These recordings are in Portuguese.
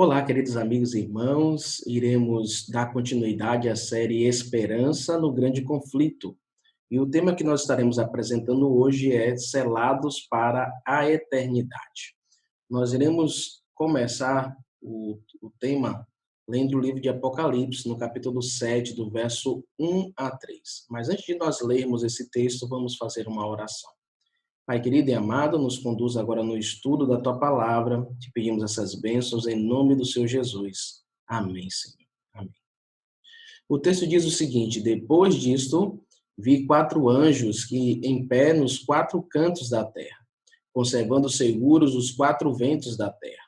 Olá, queridos amigos e irmãos. Iremos dar continuidade à série Esperança no Grande Conflito. E o tema que nós estaremos apresentando hoje é Selados para a Eternidade. Nós iremos começar o tema lendo o livro de Apocalipse, no capítulo 7, do verso 1 a 3. Mas antes de nós lermos esse texto, vamos fazer uma oração. Pai querido e amado, nos conduz agora no estudo da Tua Palavra. Te pedimos essas bênçãos em nome do Senhor Jesus. Amém, Senhor. Amém. O texto diz o seguinte: depois disto, vi 4 anjos que em pé nos 4 cantos da terra, conservando seguros os 4 ventos da terra,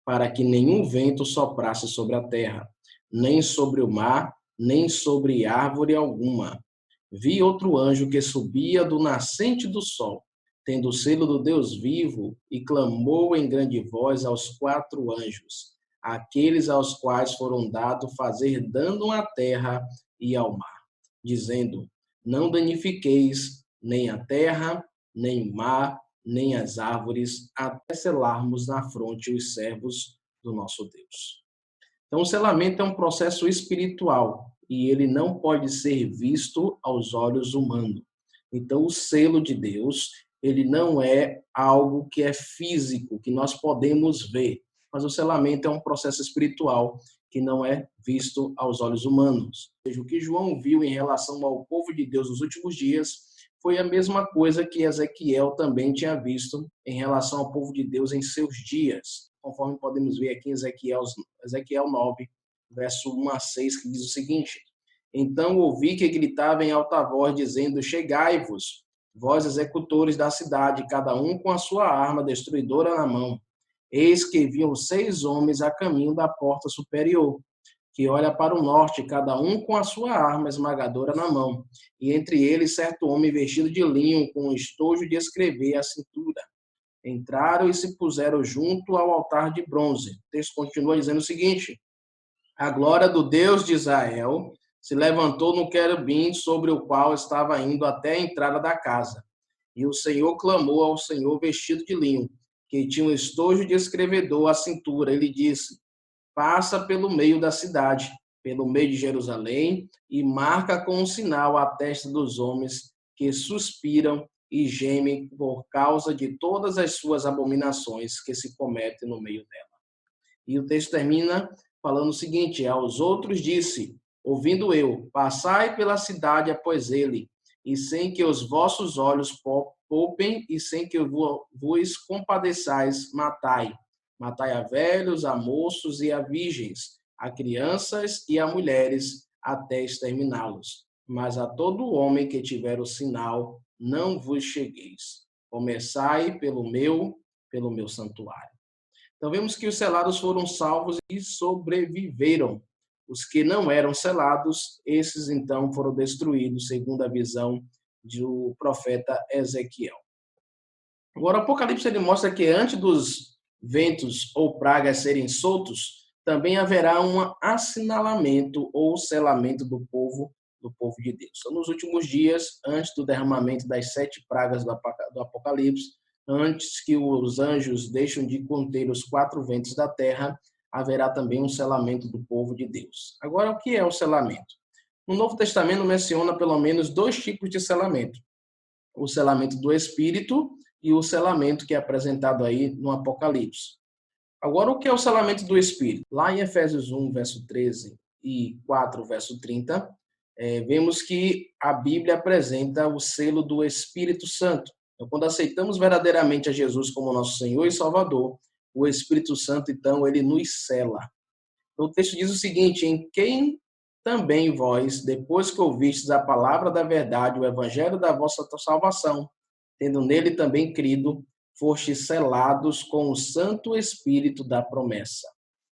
para que nenhum vento soprasse sobre a terra, nem sobre o mar, nem sobre árvore alguma. Vi outro anjo que subia do nascente do sol, tendo o selo do Deus vivo, e clamou em grande voz aos 4 anjos, aqueles aos quais foram dado fazer dano à terra e ao mar, dizendo: não danifiqueis nem a terra, nem o mar, nem as árvores, até selarmos na fronte os servos do nosso Deus. Então, o selamento é um processo espiritual e ele não pode ser visto aos olhos humanos. Então, o selo de Deus, ele não é algo que é físico, que nós podemos ver, mas o selamento é um processo espiritual que não é visto aos olhos humanos. Ou seja, o que João viu em relação ao povo de Deus nos últimos dias foi a mesma coisa que Ezequiel também tinha visto em relação ao povo de Deus em seus dias, conforme podemos ver aqui em Ezequiel 9, verso 1 a 6, que diz o seguinte: então ouvi que gritava em alta voz, dizendo: chegai-vos, vós executores da cidade, cada um com a sua arma destruidora na mão. Eis que viam 6 homens a caminho da porta superior, que olha para o norte, cada um com a sua arma esmagadora na mão, e entre eles certo homem vestido de linho, com um estojo de escrever à cintura. Entraram e se puseram junto ao altar de bronze. O texto continua dizendo o seguinte: a glória do Deus de Israel se levantou no querubim sobre o qual estava indo até a entrada da casa. E o Senhor clamou ao Senhor vestido de linho, que tinha um estojo de escrevedor à cintura. Ele disse: passa pelo meio da cidade, pelo meio de Jerusalém, e marca com um sinal a testa dos homens que suspiram e gemem por causa de todas as suas abominações que se cometem no meio dela. E o texto termina falando o seguinte: aos outros disse, ouvindo eu, passai pela cidade após ele, e sem que os vossos olhos poupem, e sem que vos compadeçais, matai. Matai a velhos, a moços e a virgens, a crianças e a mulheres, até exterminá-los. Mas a todo homem que tiver o sinal, não vos chegueis. Começai pelo meu santuário. Então vemos que os selados foram salvos e sobreviveram. Os que não eram selados, esses então foram destruídos, segundo a visão do profeta Ezequiel. Agora, o Apocalipse ele mostra que antes dos ventos ou pragas serem soltos, também haverá um assinalamento ou selamento do povo de Deus. Então, nos últimos dias, antes do derramamento das 7 pragas do Apocalipse, antes que os anjos deixem de conter os 4 ventos da terra, haverá também um selamento do povo de Deus. Agora, o que é o selamento? No Novo Testamento menciona pelo menos 2 tipos de selamento: o selamento do Espírito e o selamento que é apresentado aí no Apocalipse. Agora, o que é o selamento do Espírito? Lá em Efésios 1, verso 13 e 4, verso 30, vemos que a Bíblia apresenta o selo do Espírito Santo. Então, quando aceitamos verdadeiramente a Jesus como nosso Senhor e Salvador, o Espírito Santo, então, ele nos sela. Então, o texto diz o seguinte: em quem também vós, depois que ouvistes a palavra da verdade, o evangelho da vossa salvação, tendo nele também crido, fostes selados com o Santo Espírito da promessa.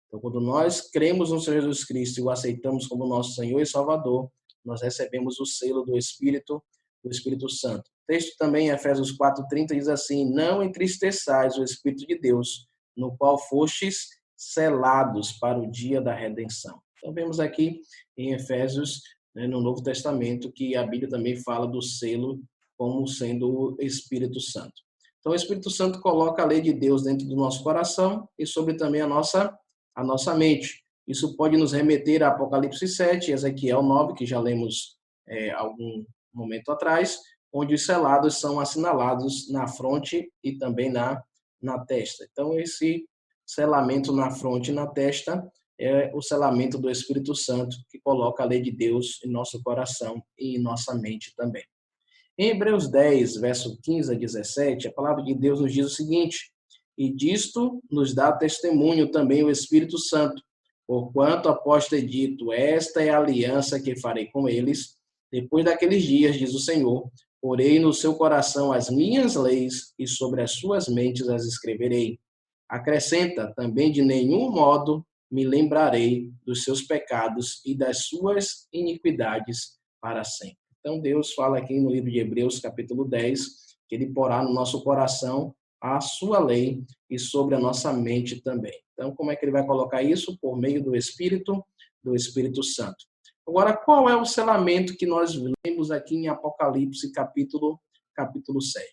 Então, quando nós cremos no Senhor Jesus Cristo e o aceitamos como nosso Senhor e Salvador, nós recebemos o selo do Espírito Santo. O texto também, em Efésios 4:30, diz assim: não entristeçais o Espírito de Deus, no qual fostes selados para o dia da redenção. Então, vemos aqui em Efésios, no Novo Testamento, que a Bíblia também fala do selo como sendo o Espírito Santo. Então, o Espírito Santo coloca a lei de Deus dentro do nosso coração e sobre também a nossa a nossa mente. Isso pode nos remeter a Apocalipse 7, Ezequiel 9, que já lemos algum momento atrás, onde os selados são assinalados na fronte e também na testa. Então, esse selamento na fronte e na testa é o selamento do Espírito Santo, que coloca a lei de Deus em nosso coração e em nossa mente também. Em Hebreus 10, verso 15 a 17, a palavra de Deus nos diz o seguinte: e disto nos dá testemunho também o Espírito Santo, porquanto após ter dito, esta é a aliança que farei com eles, depois daqueles dias, diz o Senhor, porei no seu coração as minhas leis e sobre as suas mentes as escreverei. Acrescenta, também de nenhum modo me lembrarei dos seus pecados e das suas iniquidades para sempre. Então, Deus fala aqui no livro de Hebreus, capítulo 10, que ele porá no nosso coração a sua lei e sobre a nossa mente também. Então, como é que ele vai colocar isso? Por meio do Espírito Santo. Agora, qual é o selamento que nós lemos aqui em Apocalipse, capítulo 7?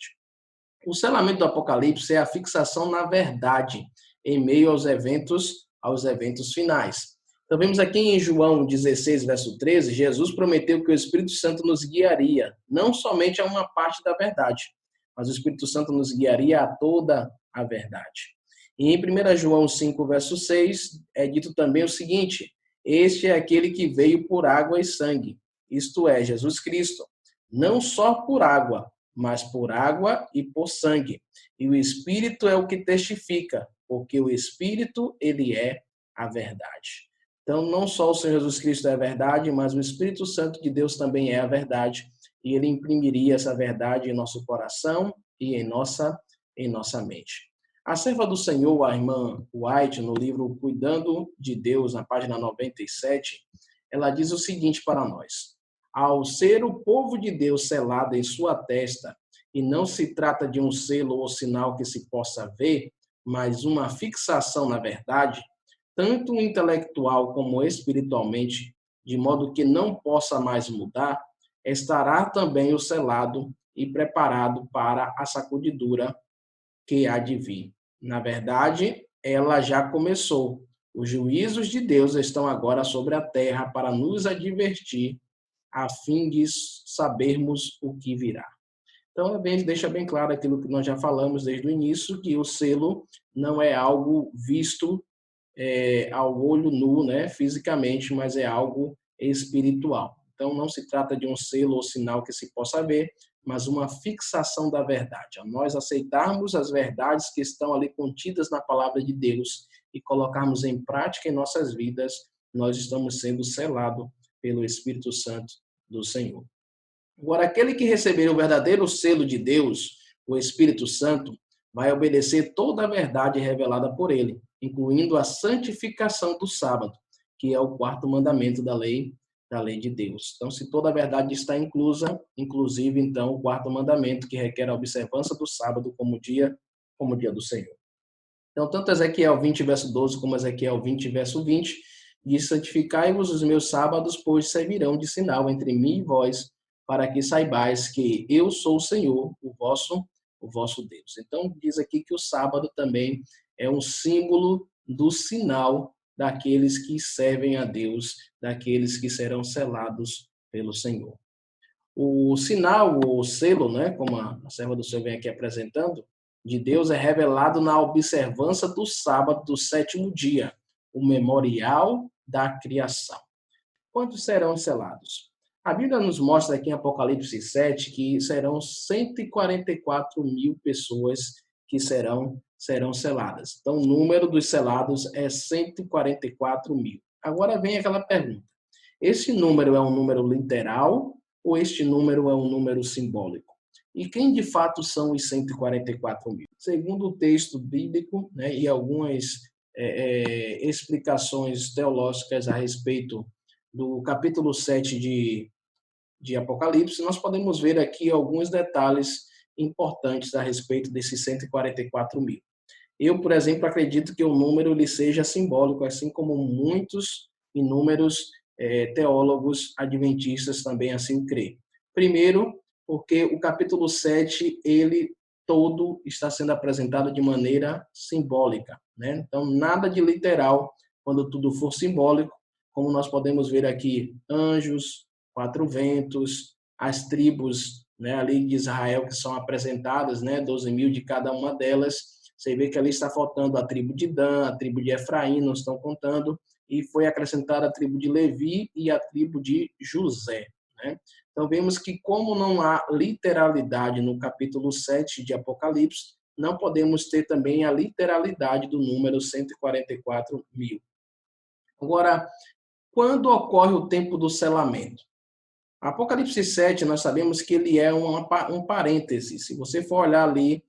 O selamento do Apocalipse é a fixação na verdade em meio aos eventos finais. Então, vemos aqui em João 16, verso 13, Jesus prometeu que o Espírito Santo nos guiaria, não somente a uma parte da verdade, mas o Espírito Santo nos guiaria a toda a verdade. E em 1 João 5, verso 6, é dito também o seguinte: este é aquele que veio por água e sangue, isto é, Jesus Cristo, não só por água, mas por água e por sangue. E o Espírito é o que testifica, porque o Espírito, ele é a verdade. Então, não só o Senhor Jesus Cristo é a verdade, mas o Espírito Santo de Deus também é a verdade. E ele imprimiria essa verdade em nosso coração e em nossa mente. A serva do Senhor, a irmã White, no livro Cuidando de Deus, na página 97, ela diz o seguinte para nós: ao ser o povo de Deus selado em sua testa, e não se trata de um selo ou sinal que se possa ver, mas uma fixação na verdade, tanto intelectual como espiritualmente, de modo que não possa mais mudar, estará também o selado e preparado para a sacudidura que há de vir. Na verdade, ela já começou. Os juízos de Deus estão agora sobre a terra para nos advertir, a fim de sabermos o que virá. Então, deixa bem claro aquilo que nós já falamos desde o início, que o selo não é algo visto ao olho nu, né, fisicamente, mas é algo espiritual. Então, não se trata de um selo ou sinal que se possa ver, mas uma fixação da verdade. A nós aceitarmos as verdades que estão ali contidas na palavra de Deus e colocarmos em prática em nossas vidas, nós estamos sendo selados pelo Espírito Santo do Senhor. Agora, aquele que receber o verdadeiro selo de Deus, o Espírito Santo, vai obedecer toda a verdade revelada por ele, incluindo a santificação do sábado, que é o quarto mandamento da lei de Deus. Então, se toda a verdade está inclusa, inclusive, então, o quarto mandamento, que requer a observância do sábado como dia do Senhor. Então, tanto Ezequiel 20, verso 12, como Ezequiel 20, verso 20, diz: santificai-vos os meus sábados, pois servirão de sinal entre mim e vós, para que saibais que eu sou o Senhor, o vosso Deus. Então, diz aqui que o sábado também é um símbolo do sinal daqueles que servem a Deus, daqueles que serão selados pelo Senhor. O sinal, o selo, né, como a serva do Senhor vem aqui apresentando, de Deus é revelado na observância do sábado do sétimo dia, o memorial da criação. Quantos serão selados? A Bíblia nos mostra aqui em Apocalipse 7 que serão 144 mil pessoas que serão seladas. Então, o número dos selados é 144 mil. Agora vem aquela pergunta: esse número é um número literal ou este número é um número simbólico? E quem de fato são os 144 mil? Segundo o texto bíblico, né, e algumas explicações teológicas a respeito do capítulo 7 de Apocalipse, nós podemos ver aqui alguns detalhes importantes a respeito desses 144 mil. Eu, por exemplo, acredito que o número ele seja simbólico, assim como muitos inúmeros teólogos adventistas também assim creem. Primeiro, porque o capítulo 7, ele todo está sendo apresentado de maneira simbólica, né? Então, nada de literal quando tudo for simbólico, como nós podemos ver aqui, anjos, 4 ventos, as tribos, né, ali de Israel que são apresentadas, né, 12.000 de cada uma delas. Você vê que ali está faltando a tribo de Dan, a tribo de Efraim, não estão contando, e foi acrescentada a tribo de Levi e a tribo de José, né? Então vemos que como não há literalidade no capítulo 7 de Apocalipse, não podemos ter também a literalidade do número 144.000. Agora, quando ocorre o tempo do selamento? Apocalipse 7, nós sabemos que ele é um parêntese. Se você for olhar ali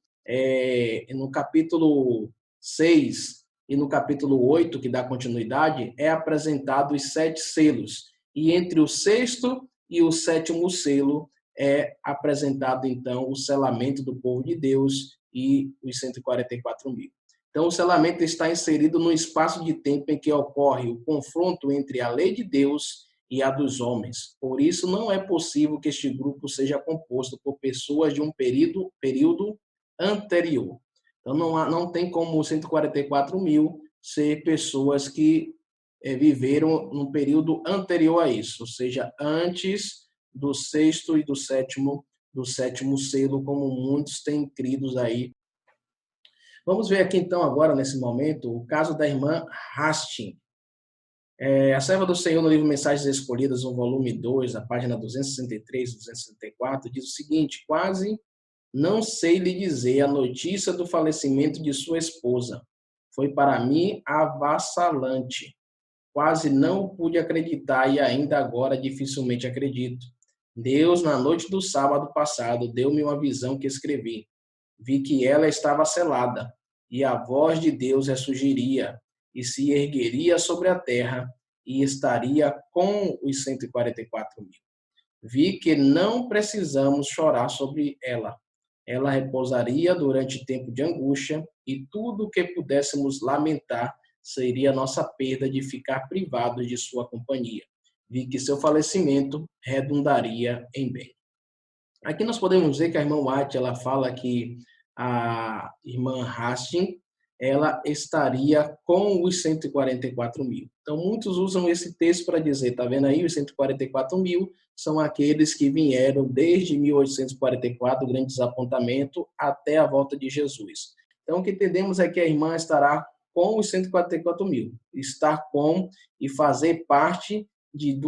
no capítulo 6 e no capítulo 8, que dá continuidade, é apresentado os 7 selos. E entre o sexto e o sétimo selo é apresentado, então, o selamento do povo de Deus e os 144.000. Então, o selamento está inserido no espaço de tempo em que ocorre o confronto entre a lei de Deus e a dos homens. Por isso, não é possível que este grupo seja composto por pessoas de um período anterior. Então, não tem como 144.000 ser pessoas que viveram num período anterior a isso, ou seja, antes do sexto e do sétimo selo, como muitos têm crido aí. Vamos ver aqui, então, agora, nesse momento, o caso da irmã Hastings. A Serva do Senhor, no livro Mensagens Escolhidas, no volume 2, a página 263 e 264, diz o seguinte: quase não sei lhe dizer a notícia do falecimento de sua esposa. Foi para mim avassalante. Quase não pude acreditar e ainda agora dificilmente acredito. Deus, na noite do sábado passado, deu-me uma visão que escrevi. Vi que ela estava selada, e a voz de Deus ressurgiria e se ergueria sobre a terra e estaria com os 144.000. Vi que não precisamos chorar sobre ela. Ela repousaria durante tempo de angústia e tudo o que pudéssemos lamentar seria nossa perda de ficar privados de sua companhia. Vi que seu falecimento redundaria em bem. Aqui nós podemos ver que a irmã White, ela fala que a irmã Hastings, ela estaria com os 144.000. Então, muitos usam esse texto para dizer, tá vendo aí, os 144.000 são aqueles que vieram desde 1844, o grande desapontamento, até a volta de Jesus. Então, o que entendemos é que a irmã estará com os 144.000. Estar com e fazer parte de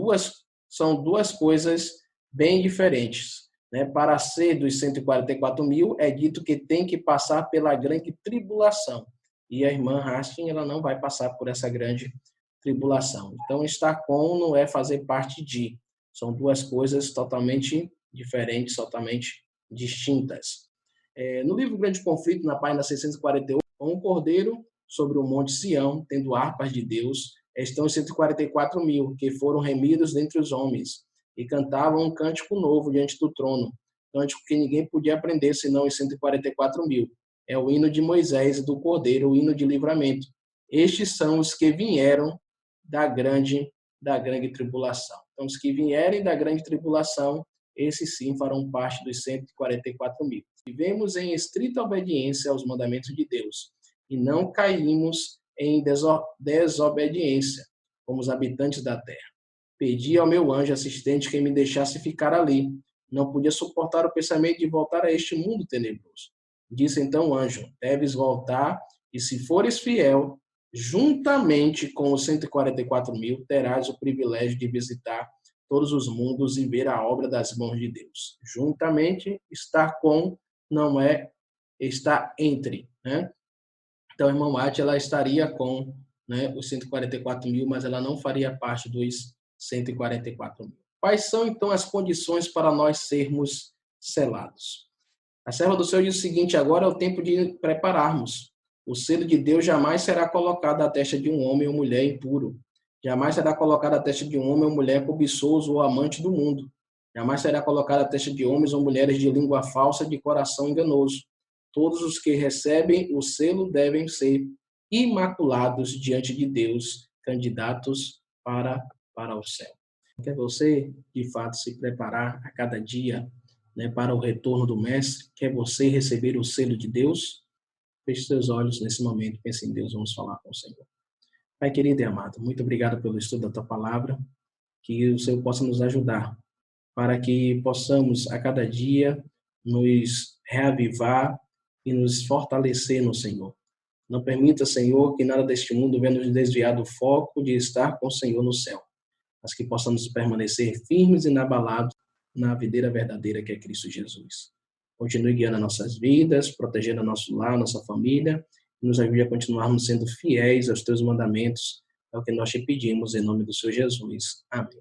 são duas coisas bem diferentes. Para ser dos 144.000, é dito que tem que passar pela grande tribulação. E a irmã Hastings, ela não vai passar por essa grande tribulação. Então, estar com não é fazer parte de. São duas coisas totalmente diferentes, totalmente distintas. No livro Grande Conflito, na página 648, um cordeiro sobre o monte Sião, tendo harpas de Deus, estão os 144.000, que foram remidos dentre os homens e cantavam um cântico novo diante do trono, cântico que ninguém podia aprender senão os 144.000. É o hino de Moisés e do Cordeiro, o hino de livramento. Estes são os que vieram da grande tribulação. Então, os que vierem da grande tribulação, esses sim farão parte dos 144.000. Vivemos em estrita obediência aos mandamentos de Deus e não caímos em desobediência, como os habitantes da terra. Pedi ao meu anjo assistente que me deixasse ficar ali. Não podia suportar o pensamento de voltar a este mundo tenebroso. Disse então o anjo: deves voltar, e se fores fiel, juntamente com os 144.000, terás o privilégio de visitar todos os mundos e ver a obra das mãos de Deus. Juntamente, estar com não é estar entre, né? Então, a irmã White, ela estaria com, né, os 144.000, mas ela não faria parte dos 144.000. Quais são, então, as condições para nós sermos selados? A serva do Senhor diz o seguinte: agora é o tempo de prepararmos. O selo de Deus jamais será colocado à testa de um homem ou mulher impuro. Jamais será colocado à testa de um homem ou mulher cobiçoso ou amante do mundo. Jamais será colocado à testa de homens ou mulheres de língua falsa, de coração enganoso. Todos os que recebem o selo devem ser imaculados diante de Deus, candidatos para o céu. Quer você, de fato, se preparar a cada dia, né, para o retorno do Mestre? Quer você receber o selo de Deus? Feche seus olhos nesse momento, pense em Deus, vamos falar com o Senhor. Pai querido e amado, muito obrigado pelo estudo da tua palavra, que o Senhor possa nos ajudar, para que possamos a cada dia nos reavivar e nos fortalecer no Senhor. Não permita, Senhor, que nada deste mundo venha nos desviar do foco de estar com o Senhor no céu, mas que possamos permanecer firmes e inabalados na videira verdadeira que é Cristo Jesus. Continue guiando as nossas vidas, protegendo nosso lar, nossa família, e nos ajude a continuarmos sendo fiéis aos teus mandamentos, é o que nós te pedimos em nome do Senhor Jesus. Amém.